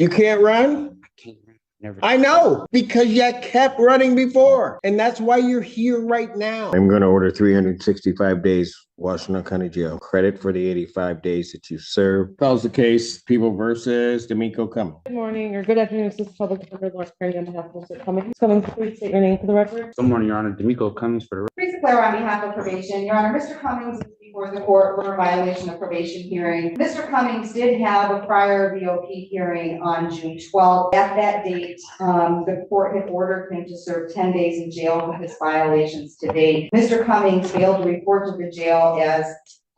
You can't run? I can't run. Never. I know, because you kept running before, and that's why you're here right now. I'm going to order 365 days Washington County Jail. Credit for the 85 days that you served. Calls the case, People versus D'Amico Cummings. Good morning or good afternoon, Assistant Public Defender Lawrence Perry on behalf of Mr. Cummings. Cummings, please state your name for the record. Good morning, Your Honor. D'Amico Cummings for the record. Please declare on behalf of probation. Your Honor, Mr. Cummings is before the court for a violation of probation hearing. Mr. Cummings did have a prior VOP hearing on June 12th. At that date, the court had ordered him to serve 10 days in jail for his violations to date. Mr. Cummings failed to report to the jail as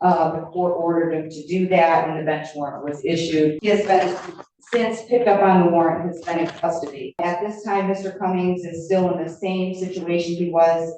the court ordered him to do that, and the bench warrant was issued. He has been since picked up on the warrant, has been in custody. At this time, Mr. Cummings is still in the same situation he was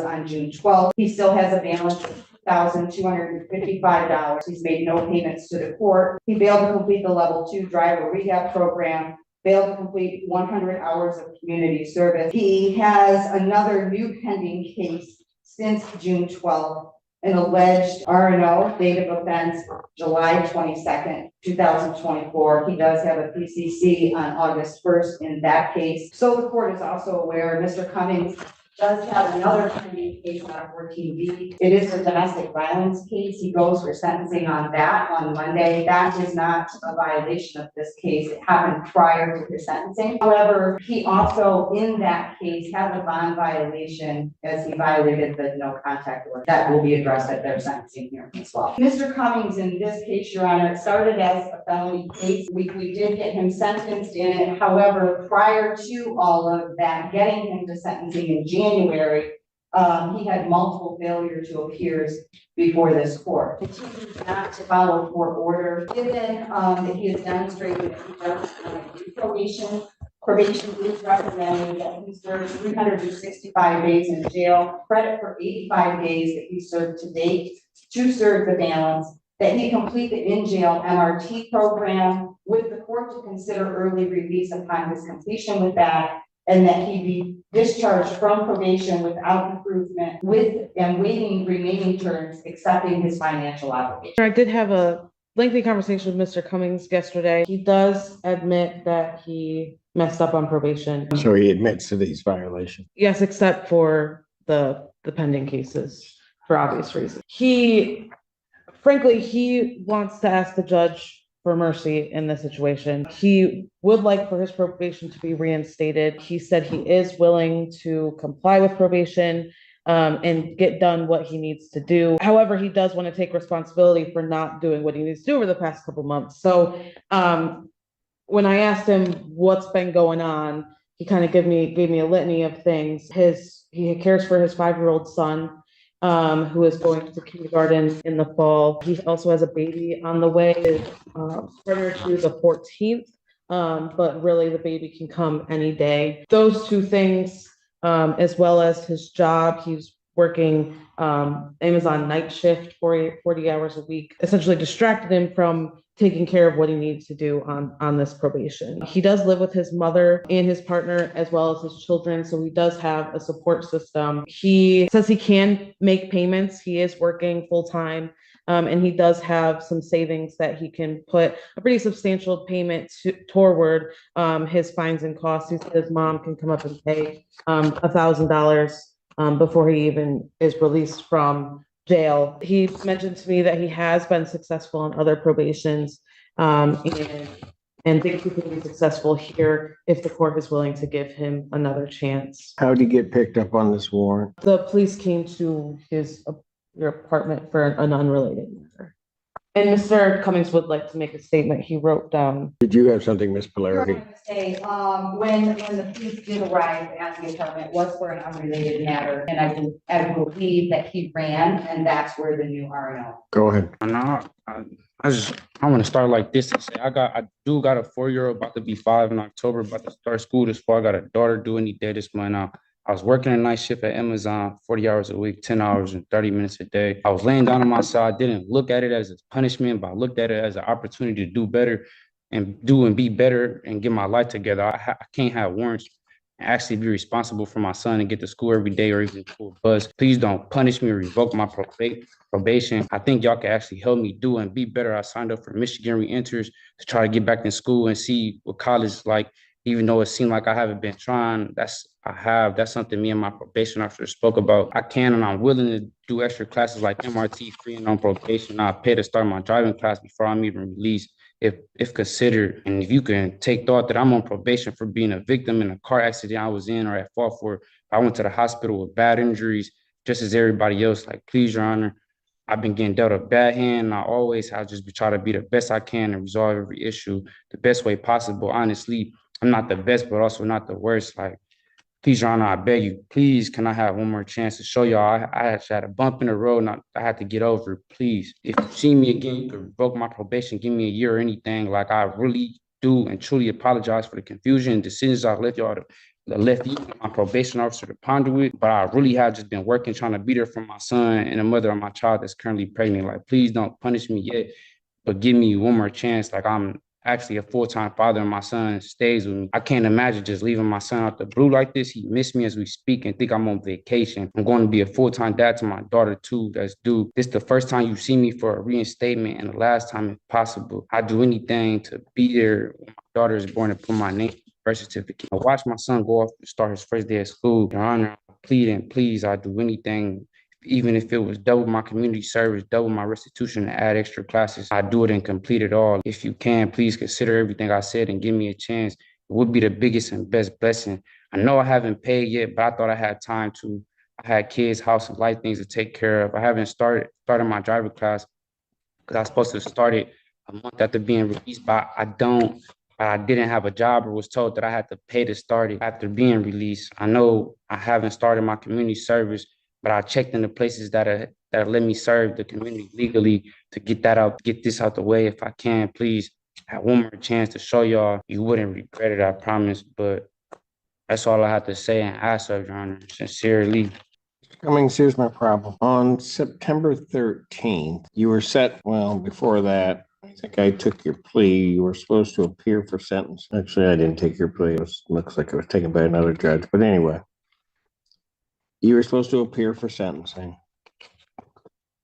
on June 12th. He still has a balance of $1,255. He's made no payments to the court. He failed to complete the level 2 driver rehab program, failed to complete 100 hours of community service. He has another new pending case since June 12th, an alleged R&O, date of offense, July 22nd, 2024. He does have a PCC on August 1st in that case. So the court is also aware Mr. Cummings does have another pending case on 14B. It is a domestic violence case. He goes for sentencing on that on Monday. That is not a violation of this case. It happened prior to his sentencing. However, he also in that case has a bond violation as he violated the no contact order. That will be addressed at their sentencing hearing as well. Mr. Cummings, in this case, Your Honor, it started as a felony case. We did get him sentenced in it. However, prior to all of that, getting him to sentencing in January, he had multiple failure to appears before this court. Continues not to follow court order. Given that he has demonstrated that he does probation, probation is recommending that he serves 365 days in jail, credit for 85 days that he served to date, to serve the balance, that he complete the in-jail MRT program with the court to consider early release upon his completion with that, and that he be discharged from probation without improvement and waiving remaining terms, accepting his financial obligation. I did have a lengthy conversation with Mr. Cummings yesterday. He does admit that he messed up on probation. So he admits to these violations? Yes, except for the pending cases for obvious reasons. Frankly, he wants to ask the judge for mercy in this situation. He would like for his probation to be reinstated. He said he is willing to comply with probation and get done what he needs to do. However, he does want to take responsibility for not doing what he needs to do over the past couple months. So when I asked him what's been going on, he kind of gave me a litany of things. He cares for his 5-year-old son, who is going to kindergarten in the fall. He also has a baby on the way, prior to the 14th, but really the baby can come any day. Those two things, as well as his job, he's working Amazon night shift, 40 hours a week, essentially distracted him from taking care of what he needs to do on this probation. He does live with his mother and his partner as well as his children, so he does have a support system. He says he can make payments. He is working full-time, and he does have some savings that he can put a pretty substantial payment toward his fines and costs. He said his mom can come up and pay $1,000 before he even is released from jail. He mentioned to me that he has been successful in other probations, and thinks he can be successful here if the court is willing to give him another chance. How did he get picked up on this warrant? The police came to your apartment for an unrelated matter. And Mr. Cummings would like to make a statement he wrote down. Did you have something, Ms. Polarity? When the police did arrive at the apartment, it was for an unrelated matter, and I believe that he ran, and that's where the new R&O. Go ahead. No, I want to start like this and say I do got a 4-year-old about to be 5 in October, about to start school this fall. I got a daughter due any day this month. I was working a night shift at Amazon, 40 hours a week, 10 hours and 30 minutes a day. I was laying down on my side, didn't look at it as a punishment, but I looked at it as an opportunity to do better and be better and get my life together. I can't have warrants and actually be responsible for my son and get to school every day or even to a bus. Please don't punish me or revoke my probation. I think y'all can actually help me do and be better. I signed up for Michigan Reenters to try to get back in school and see what college is like. Even though it seemed like I haven't been trying, that's something me and my probation officer spoke about. I can and I'm willing to do extra classes like MRT free and on probation. I pay to start my driving class before I'm even released, if considered. And if you can take thought that I'm on probation for being a victim in a car accident I was in or at fault for, I went to the hospital with bad injuries, just as everybody else. Like, please, Your Honor, I've been getting dealt a bad hand. And I'll just be trying to be the best I can and resolve every issue the best way possible. Honestly, I'm not the best, but also not the worst. Like, please, Your Honor, I beg you, please, can I have one more chance to show y'all I actually had a bump in the road and I had to get over it, please. If you see me again, you can revoke my probation, give me a year or anything. Like, I really do and truly apologize for the confusion and decisions I left y'all left you and my probation officer to ponder with. But I really have just been working, trying to be there for my son and the mother of my child that's currently pregnant. Like, please don't punish me yet, but give me one more chance. Like, I'm actually a full-time father and my son stays with me. I can't imagine just leaving my son out the blue like this. He missed me as we speak and think I'm on vacation. I'm going to be a full-time dad to my daughter too, that's due. This is the first time you see me for a reinstatement and the last time if possible. I do anything to be there when my daughter is born and put my name on the birth certificate. I watch my son go off to start his first day of school. Your Honor, I plead and please, I do anything, even if it was double my community service, double my restitution, and add extra classes, I do it and complete it all. If you can, please consider everything I said and give me a chance. It would be the biggest and best blessing. I know I haven't paid yet, but I thought I had time to. I had kids, house, and life things to take care of. I haven't started my driver class because I was supposed to start it a month after being released, but I didn't have a job or was told that I had to pay to start it after being released. I know I haven't started my community service, but I checked in the places that let me serve the community legally to get this out the way. If I can, please have one more chance to show y'all. You wouldn't regret it, I promise. But that's all I have to say and ask of, Your Honor. Sincerely. Cummings, here's my problem. On September 13th, you were set, well, before that, I think I took your plea. You were supposed to appear for sentence. Actually, I didn't take your plea. Looks like it was taken by another judge. But anyway, you were supposed to appear for sentencing.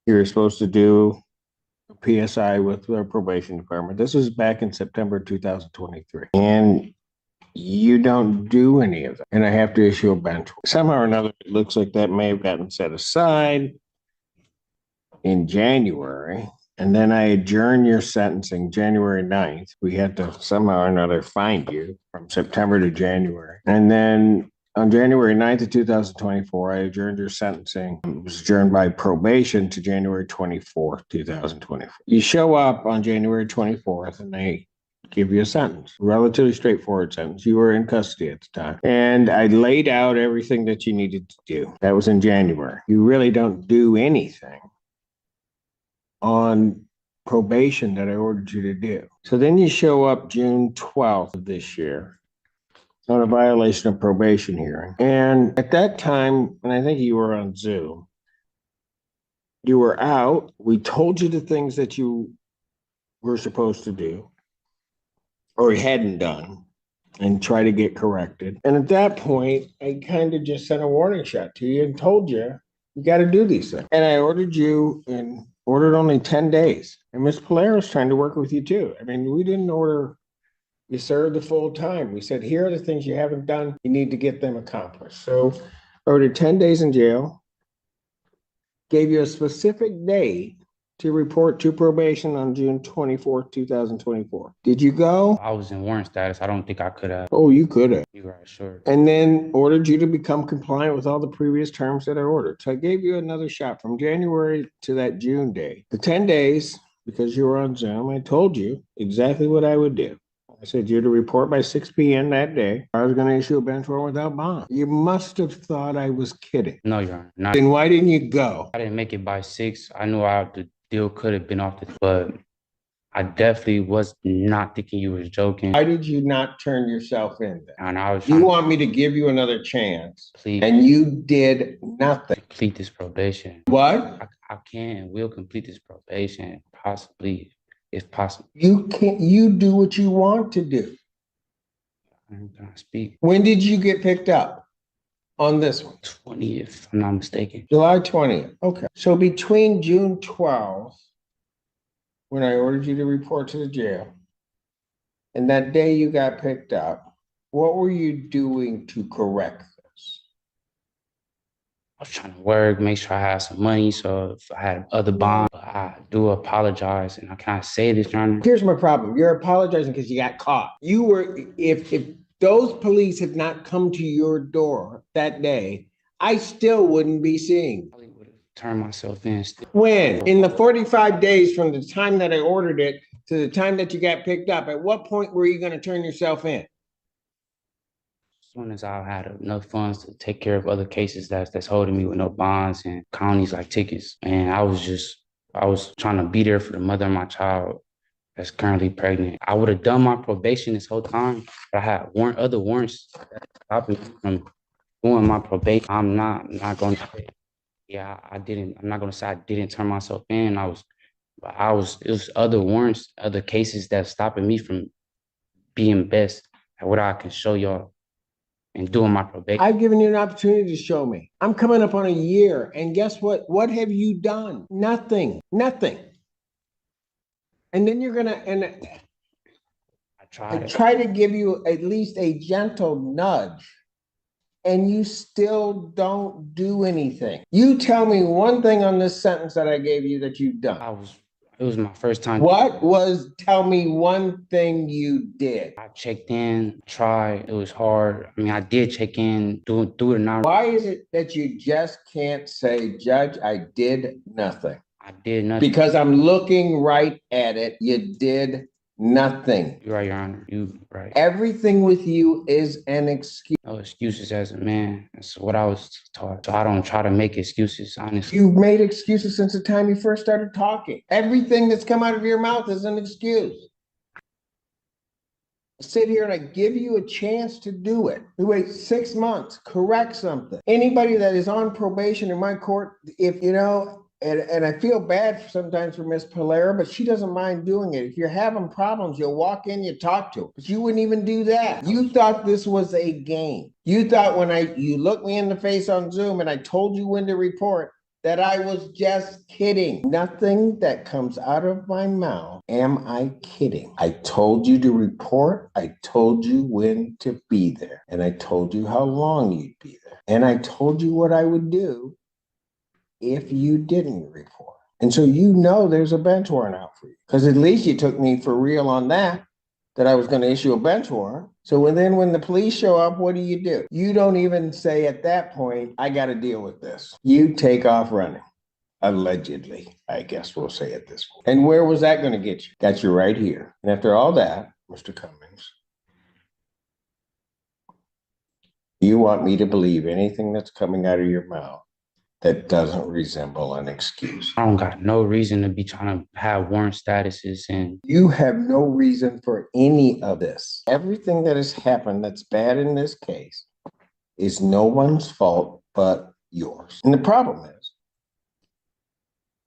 You were supposed to do a PSI with the probation department. This was back in September 2023. And you don't do any of that. And I have to issue a bench. Somehow or another, it looks like that may have gotten set aside in January. And then I adjourned your sentencing January 9th. We had to somehow or another find you from September to January. And then on January 9th of 2024, I adjourned your sentencing. It was adjourned by probation to January 24th, 2024. You show up on January 24th and they give you a sentence, relatively straightforward sentence. You were in custody at the time. And I laid out everything that you needed to do. That was in January. You really don't do anything on probation that I ordered you to do. So then you show up June 12th of this year on a violation of probation hearing. And at that time, and I think you were on Zoom, you were out. We told you the things that you were supposed to do or hadn't done and try to get corrected. And at that point, I kind of just sent a warning shot to you and told you, you got to do these things. And I ordered you and ordered only 10 days. And Ms. Polaro's trying to work with you too. I mean, we didn't order you serve the full time. We said, here are the things you haven't done. You need to get them accomplished. So I ordered 10 days in jail, gave you a specific day to report to probation on June 24th, 2024. Did you go? I was in warrant status. I don't think I could have. Oh, you could have. You right, sure. And then ordered you to become compliant with all the previous terms that I ordered. So I gave you another shot from January to that June day. The 10 days, because you were on Zoom, I told you exactly what I would do. I said you're to report by 6 p.m. that day. I was going to issue a bench warrant without bond. You must have thought I was kidding. No, Your Honor. Not. Then why didn't you go? I didn't make it by 6. I knew the deal could have been off the, but I definitely was not thinking you was joking. Why did you not turn yourself in then? And I was You want me to give you another chance, please, and you did nothing. complete this probation. What? I can and will complete this probation, possibly, if possible. You can't. You do what you want to do. Can I speak? When did you get picked up on this one? 20th, if I'm not mistaken. July 20th. Okay. So between June 12th, when I ordered you to report to the jail, and that day you got picked up, what were you doing to correct this? I was trying to work, make sure I had some money. So if I had other bonds, I do apologize. And I can't say this, Your Honor. Here's my problem. You're apologizing because you got caught. You were, if those police had not come to your door that day, I still wouldn't be seeing. I probably would have turned myself in still. When? In the 45 days from the time that I ordered it to the time that you got picked up, at what point were you going to turn yourself in? As soon as I had enough funds to take care of other cases that's holding me with no bonds and counties like tickets. And I was trying to be there for the mother of my child that's currently pregnant. I would have done my probation this whole time, but I had other warrants that stopped me from doing my probation. I'm not going to say, yeah, I didn't. I'm not going to say I didn't turn myself in. It was other warrants, other cases that's stopping me from being best at what I can show y'all and doing my probation. I've given you an opportunity to show me. I'm coming up on a year, and guess what? What have you done? Nothing. And then you're gonna, and I I tried. try to give you at least a gentle nudge, and you still don't do anything. You tell me one thing on this sentence that I gave you that you've done. It was my first time. Tell me one thing you did. I checked in, tried. It was hard. I mean, I did check in, do it now. Why is it that you just can't say, Judge, I did nothing? I did nothing. Because I'm looking right at it. You did nothing. You're right, Your Honor. You right. Everything with you is an excuse. No excuses as a man. That's what I was taught. So I don't try to make excuses, honestly. You've made excuses since the time you first started talking. Everything that's come out of your mouth is an excuse. I sit here and I give you a chance to do it. You wait 6 months, correct something. Anybody that is on probation in my court, if you know, and I feel bad sometimes for Miss Polera, but she doesn't mind doing it. If you're having problems, you'll walk in, you talk to her, but you wouldn't even do that. You thought this was a game. You thought when you looked me in the face on Zoom and I told you when to report, that I was just kidding. Nothing that comes out of my mouth am I kidding. I told you to report. I told you when to be there. And I told you how long you'd be there. And I told you what I would do if you didn't report. And so you know there's a bench warrant out for you. Because at least you took me for real on that I was going to issue a bench warrant. So when the police show up, what do? You don't even say at that point, I got to deal with this. You take off running. Allegedly, I guess we'll say at this point. And where was that going to get you? Got you right here. And after all that, Mr. Cummings, you want me to believe anything that's coming out of your mouth that doesn't resemble an excuse. I don't got no reason to be trying to have warrant statuses and you have no reason for any of this. Everything that has happened that's bad in this case is no one's fault but yours. And the problem is,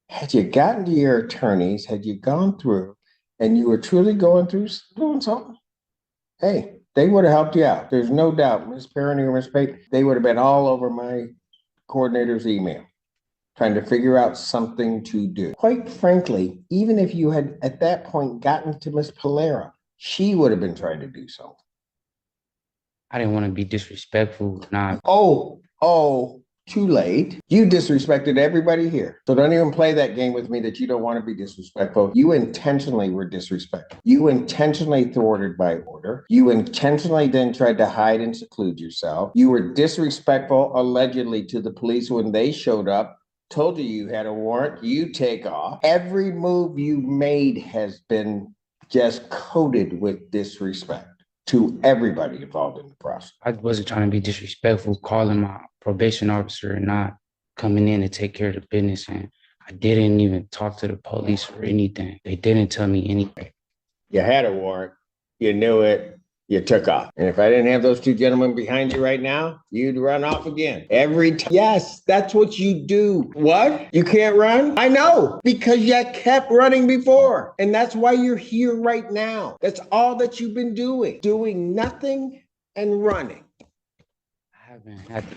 had you gotten to your attorneys, had you gone through and you were truly going through doing something, hey, they would have helped you out. There's no doubt, Ms. Perrine or Ms. Pate, they would have been all over my coordinator's email, trying to figure out something to do. Quite frankly, even if you had at that point gotten to Miss Polera, she would have been trying to do something. I didn't want to be disrespectful. Too late. You disrespected everybody here. So don't even play that game with me that you don't want to be disrespectful. You intentionally were disrespectful. You intentionally thwarted my order. You intentionally then tried to hide and seclude yourself. You were disrespectful allegedly to the police when they showed up, told you had a warrant, you take off. Every move you made has been just coated with disrespect to everybody involved in the process. I wasn't trying to be disrespectful, calling my probation officer and not coming in to take care of the business. And I didn't even talk to the police or anything. They didn't tell me anything. You had a warrant, you knew it, you took off. And if I didn't have those two gentlemen behind you right now, you'd run off again. Every time. Yes, that's what you do. What? You can't run? I know, because you kept running before. And that's why you're here right now. That's all that you've been doing. Doing nothing and running. I haven't had the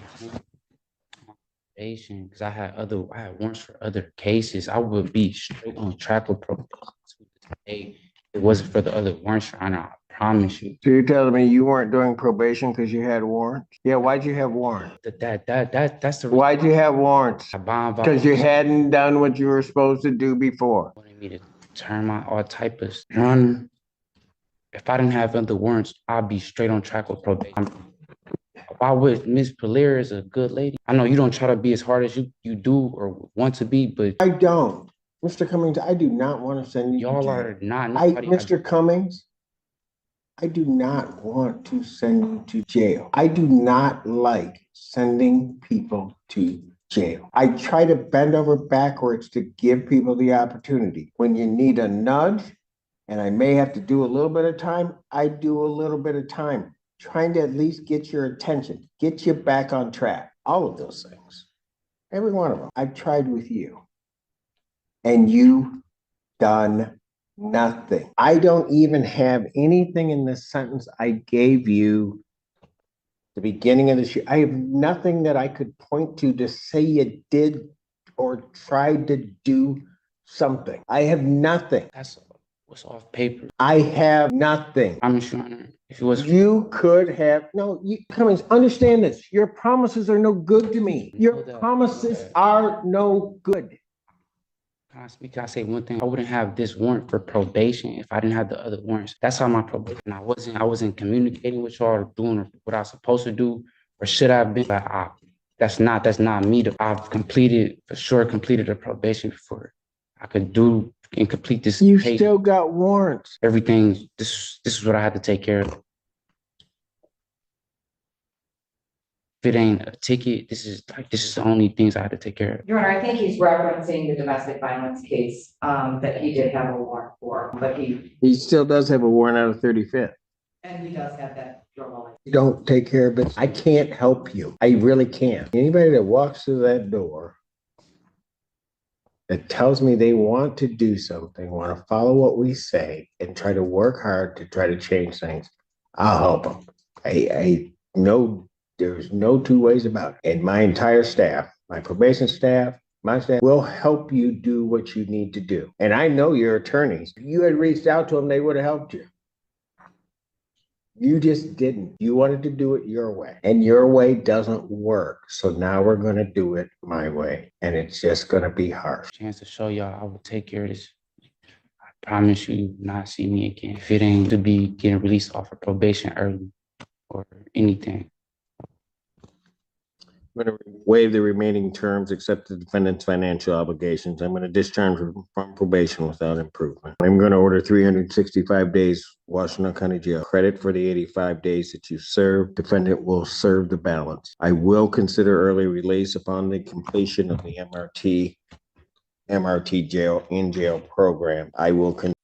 probation because I had warrants for other cases. I would be straight on track with probation to this day. If it wasn't for the other warrants, Your Honor, I promise you. So you're telling me you weren't doing probation because you had warrants? Yeah, why'd you have warrants? That's the reason Why'd you have warrants? I bond Because you hadn't done what you were supposed to do before. wanted me to turn my all type of run. If I didn't have other warrants, I'd be straight on track with probation. Why would Miss Polaire is a good lady? I know you don't try to be as hard as you do or want to be, but I don't. Mr. Cummings, I do not want to send you to y'all jail. are not Mr. Cummings, I do not want to send you to jail. I do not like sending people to jail. I try to bend over backwards to give people the opportunity. When you need a nudge, and I may have to do a little bit of time, I do a little bit of time, trying to at least get your attention, get you back on track. All of those things. Every one of them. I've tried with you. And you done nothing. I don't even have anything in the sentence I gave you the beginning of this year. I have nothing that I could point to say you did or tried to do something. I have nothing. That's what's off paper. I have nothing. I'm Your Honor. If it was You could have, Cummings, understand this. Your promises are no good to me. Your promises are no good. Can I say one thing? I wouldn't have this warrant for probation if I didn't have the other warrants. That's how my probation. I wasn't communicating with y'all or doing what I was supposed to do or should have been. But that's not me. I've completed a probation before I could do and complete this. You case. still got warrants. Everything. This is what I had to take care of. If it ain't a ticket, this is the only things I had to take care of. Your Honor, I think he's referencing the domestic violence case that he did have a warrant for, but He still does have a warrant out of 35th. and he does have that drug law. You don't take care of it. I can't help you. I really can't. Anybody that walks through that door that tells me they want to do something, want to follow what we say and try to work hard to try to change things, I'll help them. I know there's no two ways about it. And my entire staff, my probation staff, my staff will help you do what you need to do. And I know your attorneys. If you had reached out to them, they would have helped you. You just didn't. You wanted to do it your way. And your way doesn't work. So now we're going to do it my way. And it's just going to be harsh. Chance to show y'all I will take care of this. I promise you not see me again. If it ain't to be getting released off of probation early or anything. I'm going to waive the remaining terms, accept the defendant's financial obligations. I'm going to discharge from probation without improvement. I'm going to order 365 days Washington County Jail. Credit for the 85 days that you served. Defendant will serve the balance. I will consider early release upon the completion of the MRT jail program.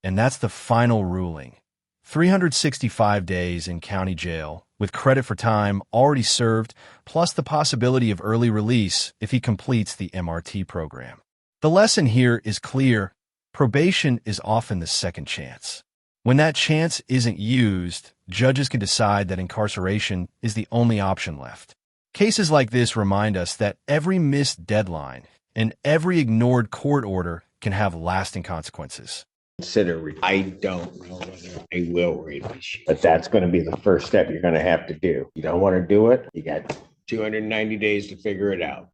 And that's the final ruling. 365 days in county jail with credit for time already served, plus the possibility of early release if he completes the MRT program. The lesson here is clear. Probation is often the second chance. When that chance isn't used, judges can decide that incarceration is the only option left. Cases like this remind us that every missed deadline and every ignored court order can have lasting consequences. I don't know whether I will release you, but that's going to be the first step you're going to have to do. You don't want to do it. You got 290 days to figure it out.